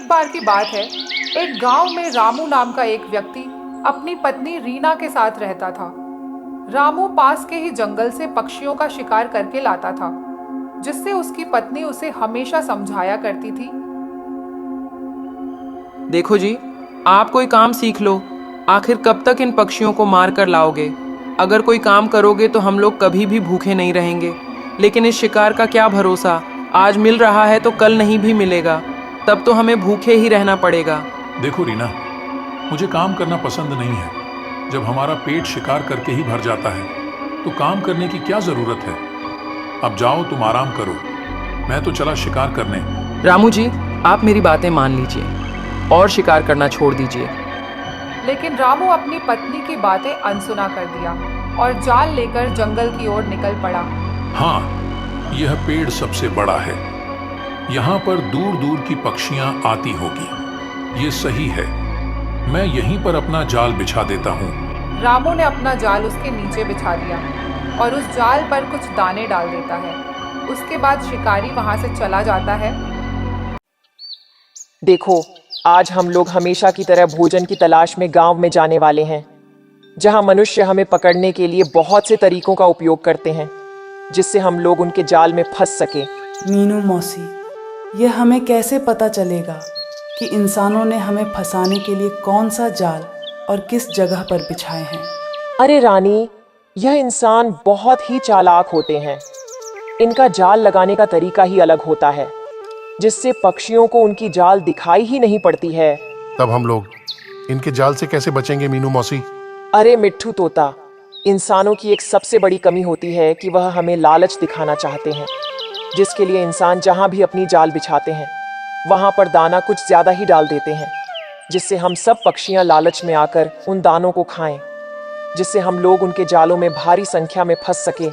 बार की बात है, एक गांव में रामू नाम का एक व्यक्ति अपनी पत्नी रीना के साथ रहता था। रामू पास के ही जंगल से पक्षियों का शिकार करके लाता था, जिससे उसकी पत्नी उसे हमेशा समझाया करती थी। देखो जी, आप कोई काम सीख लो। आखिर कब तक इन पक्षियों को मार कर लाओगे? अगर कोई काम करोगे तो हम लोग कभी भी भूखे नहीं रहेंगे, लेकिन इस शिकार का क्या भरोसा? आज मिल रहा है तो कल नहीं भी मिलेगा, तब तो हमें भूखे ही रहना पड़ेगा। देखो रीना, मुझे काम करना पसंद नहीं है। जब हमारा पेट शिकार करके ही भर जाता है तो काम करने की क्या जरूरत है। अब जाओ, तुम आराम करो, मैं तो चला शिकार करने। रामू जी, आप मेरी बातें मान लीजिए और शिकार करना छोड़ दीजिए। लेकिन रामू अपनी पत्नी की बातें अनसुना कर दिया और जाल लेकर जंगल की ओर निकल पड़ा। हाँ, यह पेड़ सबसे बड़ा है, यहाँ पर दूर दूर की पक्षियां आती होगी, ये सही है। मैं यहीं पर अपना जाल बिछा देता हूँ। रामू ने अपना जाल उसके नीचे बिछा दिया और उस जाल पर कुछ दाने डाल देता है। उसके बाद शिकारी वहां से चला जाता है। देखो, आज हम लोग हमेशा की तरह भोजन की तलाश में गांव में जाने वाले हैं, जहां मनुष्य हमें पकड़ने के लिए बहुत से तरीकों का उपयोग करते हैं, जिससे हम लोग उनके जाल में फंस सके। मीनू मौसी, यह हमें कैसे पता चलेगा कि इंसानों ने हमें फंसाने के लिए कौन सा जाल और किस जगह पर बिछाए हैं? अरे रानी, यह इंसान बहुत ही चालाक होते हैं। इनका जाल लगाने का तरीका ही अलग होता है, जिससे पक्षियों को उनकी जाल दिखाई ही नहीं पड़ती है। तब हम लोग इनके जाल से कैसे बचेंगे मीनू मौसी? अरे मिट्ठू तोता, इंसानों की एक सबसे बड़ी कमी होती है कि वह हमें लालच दिखाना चाहते हैं, जिसके लिए इंसान जहां भी अपनी जाल बिछाते हैं वहां पर दाना कुछ ज्यादा ही डाल देते हैं, जिससे हम सब पक्षियां लालच में आकर उन दानों को खाएं, जिससे हम लोग उनके जालों में भारी संख्या में फंस सके।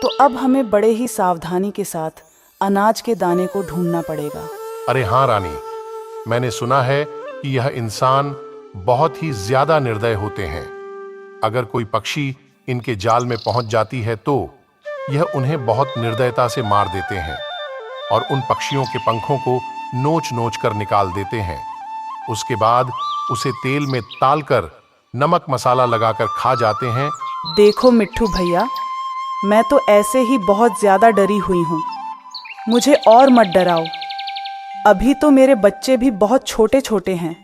तो अब हमें बड़े ही सावधानी के साथ अनाज के दाने को ढूंढना पड़ेगा। अरे हाँ रानी, मैंने सुना है कि यह इंसान बहुत ही ज्यादा निर्दय होते हैं। अगर कोई पक्षी इनके जाल में पहुंच जाती है तो यह उन्हें बहुत निर्दयता से मार देते हैं और उन पक्षियों के पंखों को नोच नोच कर निकाल देते हैं। उसके बाद उसे तेल में तालकर नमक मसाला लगाकर खा जाते हैं। देखो मिट्ठू भैया, मैं तो ऐसे ही बहुत ज्यादा डरी हुई हूँ, मुझे और मत डराओ। अभी तो मेरे बच्चे भी बहुत छोटे छोटे हैं,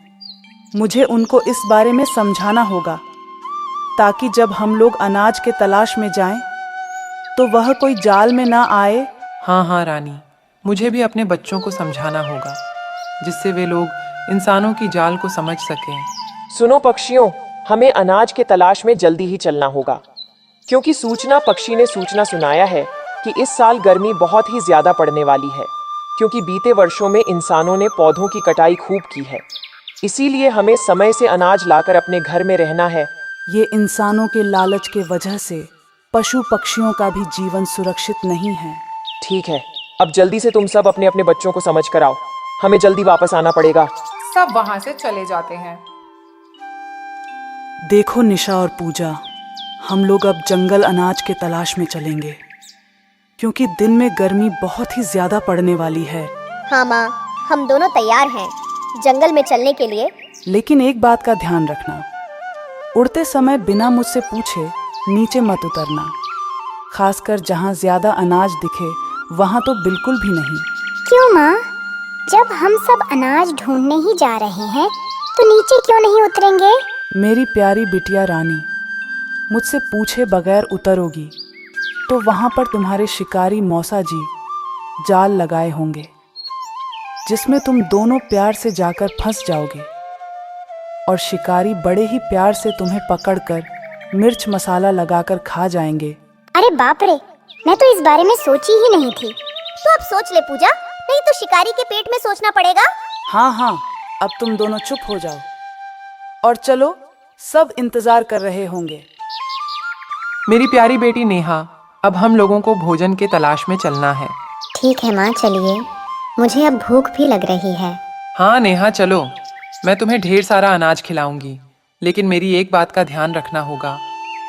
मुझे उनको इस बारे में समझाना होगा, ताकि जब हम लोग अनाज के तलाश में जाएं तो वह कोई जाल में ना आए। हाँ हाँ रानी, मुझे भी अपने बच्चों को समझाना होगा, जिससे वे लोग इंसानों की जाल को समझ सकें। सुनो पक्षियों, हमें अनाज के तलाश में जल्दी ही चलना होगा, क्योंकि सूचना पक्षी ने सूचना सुनाया है कि इस साल गर्मी बहुत ही ज्यादा पड़ने वाली है, क्योंकि बीते वर्षों में इंसानों ने पौधों की कटाई खूब की है। इसीलिए हमें समय से अनाज लाकर अपने घर में रहना है। ये इंसानों के लालच के वजह से पशु पक्षियों का भी जीवन सुरक्षित नहीं है। ठीक है, अब जल्दी से तुम सब अपने अपने बच्चों को समझ कर आओ, हमें जल्दी वापस आना पड़ेगा। सब वहां से चले जाते हैं। देखो निशा और पूजा, हम लोग अब जंगल अनाज के तलाश में चलेंगे, क्योंकि दिन में गर्मी बहुत ही ज्यादा पड़ने वाली है। हाँ माँ, हम दोनों तैयार हैं जंगल में चलने के लिए। लेकिन एक बात का ध्यान रखना, उड़ते समय बिना मुझसे पूछे नीचे मत उतरना, खासकर जहाँ ज्यादा अनाज दिखे वहाँ तो बिल्कुल भी नहीं। क्यों माँ? जब हम सब अनाज ढूंढने ही जा रहे हैं तो नीचे क्यों नहीं उतरेंगे? मेरी प्यारी बिटिया रानी, मुझसे पूछे बगैर उतरोगी तो वहाँ पर तुम्हारे शिकारी मौसा जी जाल लगाए होंगे, जिसमें तुम दोनों प्यार से जाकर फंस जाओगे और शिकारी बड़े ही प्यार से तुम्हें पकड़कर मिर्च मसाला लगाकर खा जाएंगे। अरे बाप रे, मैं तो इस बारे में सोची ही नहीं थी। तो अब सोच ले पूजा, नहीं तो शिकारी के पेट में सोचना पड़ेगा। हाँ हाँ, अब तुम दोनों चुप हो जाओ और चलो, सब इंतजार कर रहे होंगे। मेरी प्यारी बेटी नेहा, अब हम लोगों को भोजन के तलाश में चलना है। ठीक है माँ, चलिए, मुझे अब भूख भी लग रही है। हाँ नेहा, चलो, मैं तुम्हें ढेर सारा अनाज खिलाऊंगी, लेकिन मेरी एक बात का ध्यान रखना होगा।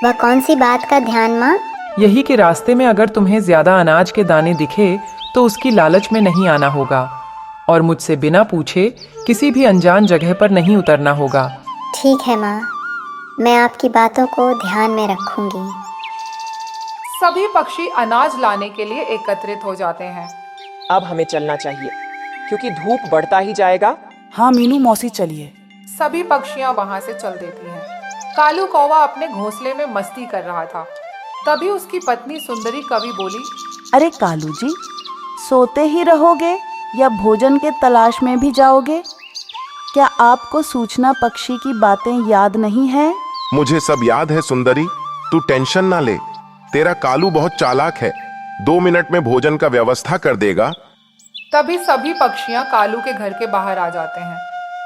वह कौन सी बात का ध्यान माँ? यही कि रास्ते में अगर तुम्हें ज्यादा अनाज के दाने दिखे तो उसकी लालच में नहीं आना होगा, और मुझसे बिना पूछे किसी भी अनजान जगह पर नहीं उतरना होगा। ठीक है माँ, मैं आपकी बातों को ध्यान में रखूंगी। सभी पक्षी अनाज लाने के लिए एकत्रित हो जाते हैं। अब हमें चलना चाहिए क्योंकि धूप बढ़ता ही जाएगा। हाँ मीनू मौसी, चलिए। सभी पक्षियां वहां से चल देती हैं। कालू कौवा अपने घोंसले में मस्ती कर रहा था। तभी उसकी पत्नी सुंदरी कवि बोली, अरे कालू जी, सोते ही रहोगे या भोजन के तलाश में भी जाओगे? क्या आपको सूचना पक्षी की बातें याद नहीं है? मुझे सब याद है सुंदरी, तू टेंशन ना ले। तेरा कालू बहुत चालाक है, 2 मिनट में भोजन का व्यवस्था कर देगा। तभी सभी पक्षियां कालू के घर के बाहर आ जाते हैं।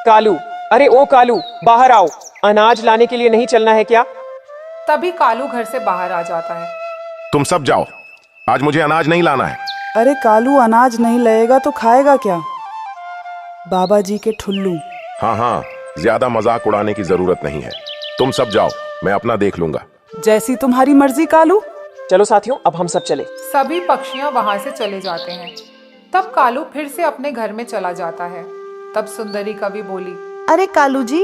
कालू, अरे ओ कालू, बाहर आओ। अनाज लाने के लिए नहीं चलना है क्या? तभी कालू घर से बाहर आ जाता है। तुम सब जाओ, आज मुझे अनाज नहीं लाना है। अरे कालू, अनाज नहीं लाएगा तो खाएगा क्या? बाबा जी के ठुल्लू। हाँ हाँ, ज्यादा मजाक उड़ाने की जरूरत नहीं है। तुम सब जाओ, मैं अपना देख लूंगा। जैसी तुम्हारी मर्जी कालू। चलो साथियों, अब हम सब चले। सभी पक्षियां वहां से चले जाते हैं। तब कालू फिर से अपने घर में चला जाता है। तब सुंदरी कवि बोली, अरे कालू जी,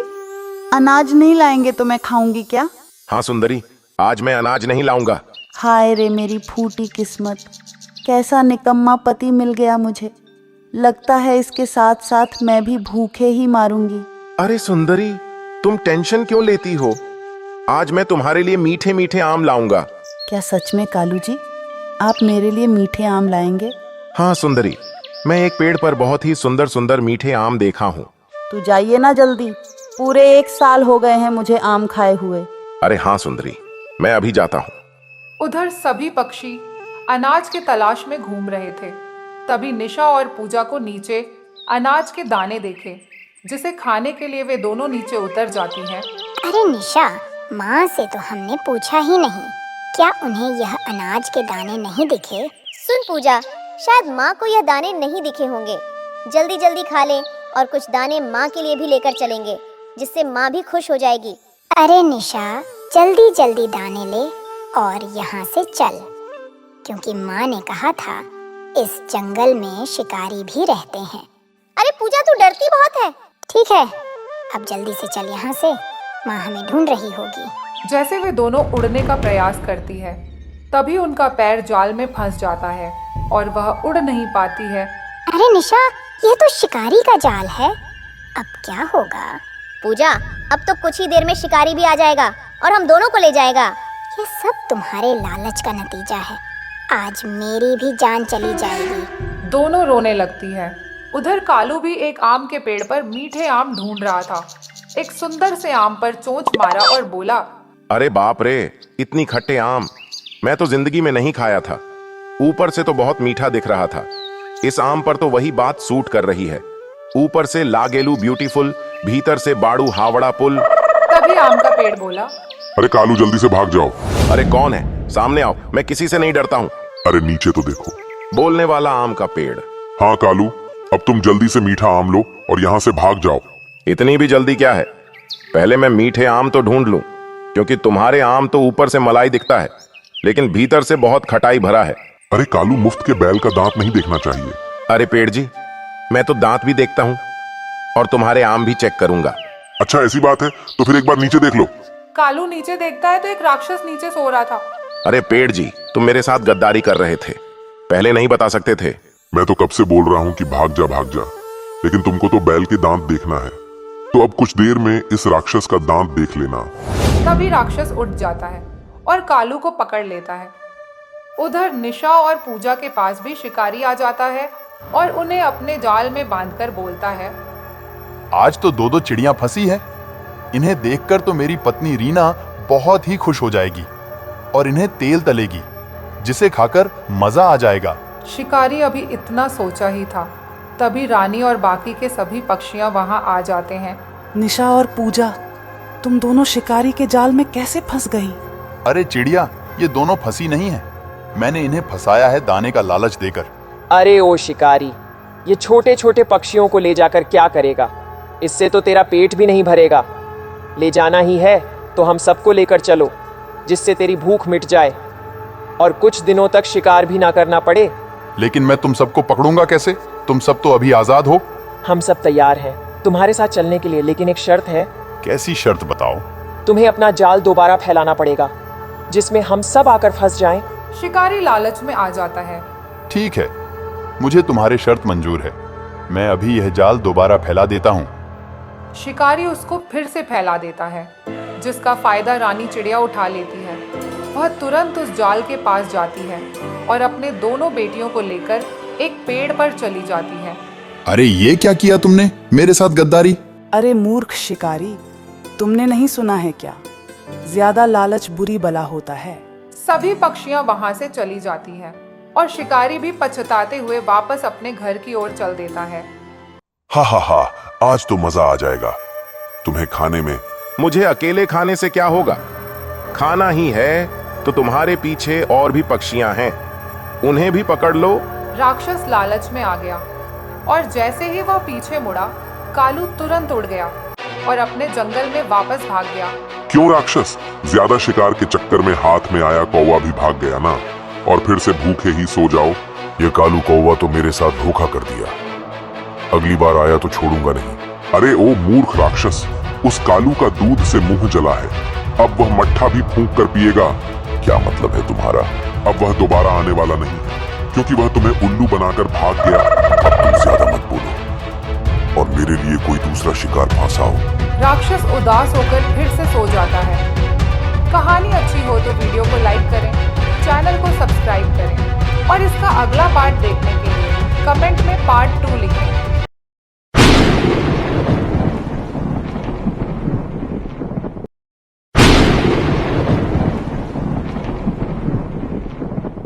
अनाज नहीं लाएंगे तो मैं खाऊंगी क्या? हाँ सुंदरी, आज मैं अनाज नहीं लाऊंगा। हाय रे मेरी फूटी किस्मत, कैसा निकम्मा पति मिल गया मुझे। लगता है इसके साथ साथ मैं भी भूखे ही मारूंगी। अरे सुंदरी, तुम टेंशन क्यों लेती हो? आज मैं तुम्हारे लिए मीठे मीठे आम लाऊंगा। क्या सच में कालू जी, आप मेरे लिए मीठे आम लाएंगे? हाँ सुंदरी, मैं एक पेड़ पर बहुत ही सुंदर सुंदर मीठे आम देखा हूँ। तो जाइए ना जल्दी, पूरे 1 साल हो गए हैं मुझे आम खाए हुए। अरे हाँ सुंदरी, मैं अभी जाता हूँ। उधर सभी पक्षी अनाज के तलाश में घूम रहे थे। तभी निशा और पूजा को नीचे अनाज के दाने देखे, जिसे खाने के लिए वे दोनों नीचे उतर जाती हैं। अरे निशा, माँ से तो हमने पूछा ही नहीं, क्या उन्हें यह अनाज के दाने नहीं दिखे? सुन पूजा, शायद माँ को यह दाने नहीं दिखे होंगे। जल्दी जल्दी खा ले और कुछ दाने माँ के लिए भी लेकर चलेंगे, जिससे माँ भी खुश हो जाएगी। अरे निशा, जल्दी जल्दी दाने ले और यहाँ से चल, क्योंकि माँ ने कहा था इस जंगल में शिकारी भी रहते हैं। अरे पूजा, तू डरती बहुत है। ठीक है, अब जल्दी से चल यहाँ से, माँ हमें ढूंढ रही होगी। जैसे वे दोनों उड़ने का प्रयास करती है, तभी उनका पैर जाल में फंस जाता है और वह उड़ नहीं पाती है। अरे निशा, यह तो शिकारी का जाल है, अब क्या होगा? पूजा, अब तो कुछ ही देर में शिकारी भी आ जाएगा और हम दोनों को ले जाएगा। ये सब तुम्हारे लालच का नतीजा है। आज मेरी भी जान चली जाएगी। दोनों रोने लगती है। उधर कालू भी एक आम के पेड़ पर मीठे आम ढूंढ रहा था। एक सुंदर से आम पर चोंच मारा और बोला, अरे बाप रे, इतनी खट्टे आम मैं तो जिंदगी में नहीं खाया था। ऊपर से तो बहुत मीठा दिख रहा था। इस आम पर तो वही बात सूट कर रही है, ऊपर से लागेलू ब्यूटीफुल, भीतर से बाड़ू हावड़ा पुल। तभी आम का पेड़ बोला, अरे कालू, जल्दी से भाग जाओ। अरे कौन है? सामने आओ, मैं किसी से नहीं डरता हूँ। अरे नीचे तो देखो। बोलने वाला आम का पेड़। हाँ कालू, अब तुम जल्दी से मीठा आम लो और यहाँ से भाग जाओ। इतनी भी जल्दी क्या है? पहले मैं मीठे आम तो ढूंढ लूं, क्योंकि तुम्हारे आम तो ऊपर से मलाई दिखता है, लेकिन भीतर से बहुत खटाई भरा है। अरे कालू, मुफ्त के बैल का दांत नहीं देखना चाहिए। अरे पेड़ जी, मैं तो दांत भी देखता हूँ और तुम्हारे आम भी चेक करूंगा। अच्छा ऐसी बात है तो फिर एक बार नीचे देख लो। कालू नीचे देखता है तो एक राक्षस नीचे सो रहा था। अरे पेड़ जी, तुम मेरे साथ गद्दारी कर रहे थे, पहले नहीं बता सकते थे? मैं तो कब से बोल रहा हूँ कि भाग जा, लेकिन तुमको तो बैल के दांत देखना है, तो अब कुछ देर में इस राक्षस का दांत देख लेना। तभी राक्षस उठ जाता है और कालू को पकड़ लेता है। उधर निशा और पूजा के पास भी शिकारी आ जाता है और उन्हें अपने जाल में बांधकर बोलता है, आज तो 2 चिड़ियां फंसी है। इन्हें देखकर तो मेरी पत्नी रीना बहुत ही खुश हो जाएगी और इन्हें तेल तलेगी, जिसे खाकर मजा आ जाएगा। शिकारी अभी इतना सोचा ही था, तभी रानी और बाकी के सभी पक्षियां वहां आ जाते हैं। निशा और पूजा, तुम दोनों शिकारी के जाल में कैसे फंस गई? अरे चिड़िया, ये दोनों फंसी नहीं है, मैंने इन्हें फंसाया है दाने का लालच देकर। अरे ओ शिकारी, ये छोटे छोटे पक्षियों को ले जाकर क्या करेगा? इससे तो तेरा पेट भी नहीं भरेगा। ले जाना ही है तो हम सबको लेकर चलो, जिससे तेरी भूख मिट जाए और कुछ दिनों तक शिकार भी ना करना पड़े। लेकिन मैं तुम सबको पकड़ूंगा कैसे? तुम सब तो अभी आजाद हो। हम सब तैयार हैं तुम्हारे साथ चलने के लिए, लेकिन एक शर्त है। कैसी शर्त बताओ? तुम्हें अपना जाल दोबारा फैलाना पड़ेगा जिसमें हम सब आकर फंस जाएं। शिकारी लालच में आ जाता है। ठीक है, मुझे तुम्हारी शर्त मंजूर है। मैं अभी यह जाल दोबारा फैला देता हूँ। शिकारी उसको फिर से फैला देता है, जिसका फायदा रानी चिड़िया उठा लेती है। वह तुरंत उस जाल के पास जाती है और अपने दोनों बेटियों को लेकर एक पेड़ पर चली जाती है। अरे ये क्या किया तुमने, मेरे साथ गद्दारी? अरे मूर्ख शिकारी, तुमने नहीं सुना है क्या? ज्यादा लालच बुरी बला होता है। सभी पक्षियां वहां से चली जाती हैं और शिकारी भी पछताते हुए वापस अपने घर की ओर चल देता है। हा हा हा, आज तो मजा आ जाएगा तुम्हें खाने में। मुझे अकेले खाने से क्या होगा? खाना ही है तो तुम्हारे पीछे और भी पक्षियां हैं, उन्हें भी पकड़ लो। राक्षस लालच में आ गया और जैसे ही वह पीछे मुड़ा, कालू तुरंत उड़ गया और अपने जंगल में वापस भाग गया। क्यों राक्षस, ज्यादा शिकार के चक्कर में हाथ में आया कौवा भी भाग गया ना, और फिर से भूखे ही सो जाओ। ये कालू कौवा तो मेरे साथ धोखा कर दिया, अगली बार आया तो छोड़ूंगा नहीं। अरे ओ मूर्ख राक्षस, उस कालू का दूध से मुंह जला है, अब वह मट्ठा भी फूंक कर पिएगा। क्या मतलब है तुम्हारा? अब वह दोबारा आने वाला नहीं है, क्योंकि वह तुम्हें उल्लू बनाकर भाग गया। अब तुम ज्यादा मत बोलो और मेरे लिए कोई दूसरा शिकार फंसाओ। राक्षस उदास होकर फिर से सो जाता है। कहानी अच्छी हो तो वीडियो को लाइक करें, चैनल को सब्सक्राइब करें और इसका अगला पार्ट देखने के लिए कमेंट में पार्ट 2 लिखें।